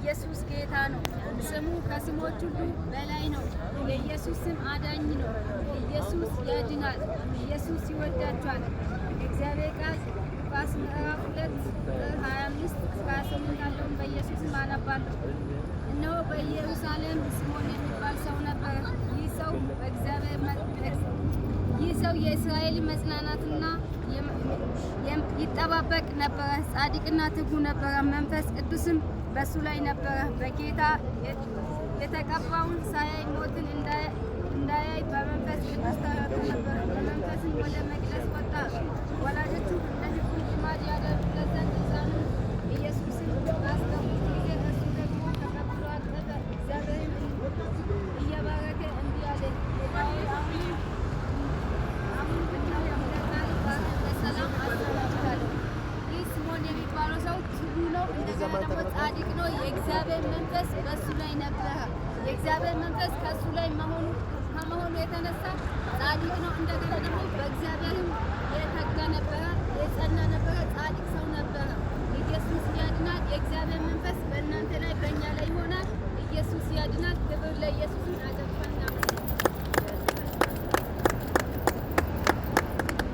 ኢየሱስ ጌታ ነው። ስሙ ከስሞች ሁሉ በላይ ነው። የኢየሱስ ስም አዳኝ ነው። ኢየሱስ ያድናል። ኢየሱስ ይወዳቸዋል። እግዚአብሔር ቃል ሉቃስ ምዕራፍ 2:25-28 ያለውን በኢየሱስ ስም አነባለሁ። እነሆ በኢየሩሳሌም ስምዖን የሚባል ሰው ነበረ። ይህ ሰው የእስራኤል መጽናናትና ይጠባበቅ ነበረ። ጻድቅና ትጉ ነበረ። መንፈስ ቅዱስም በሱ ላይ ነበረ። በጌታ የተቀባውን ሳያይ ሞትን እንዳያይ በመንፈስ ቅዱስ ተረድቶ ነበር። በመንፈስም ወደ መቅደስ ወጣ። ወላጆቹ እንደ ሕጉ ልማድ ያደርጉለት ዘንድ ሕፃኑን ኢየሱስን ባስገቡት ጊዜ እርሱ ደግሞ ተቀብሎ አጠበ። እግዚአብሔርም እየባረከ እንዲህ አለ፣ ጌታዬ አሁን ብናው ያምለጣል በሰላም አሰናብታለሁ። ይህ ስምዖን የሚባለው ሰው ትጉ ነው፣ እንደገና ደግሞ ጻድቅ ነው። የእግዚአብሔር መንፈስ በሱ ላይ ነበረ። የእግዚአብሔር መንፈስ ከሱ ላይ ከመሆኑ የተነሳ ጻድቅ ነው። እንደገና ደግሞ በእግዚአብሔርም የተጋ ነበረ፣ የጸና ነበረ፣ ጻድቅ ሰው ነበረ። ኢየሱስ ያድናል። የእግዚአብሔር መንፈስ በእናንተ ላይ በእኛ ላይ ይሆናል። ኢየሱስ ያድናል። ክብር ለኢየሱስ። አጨፋና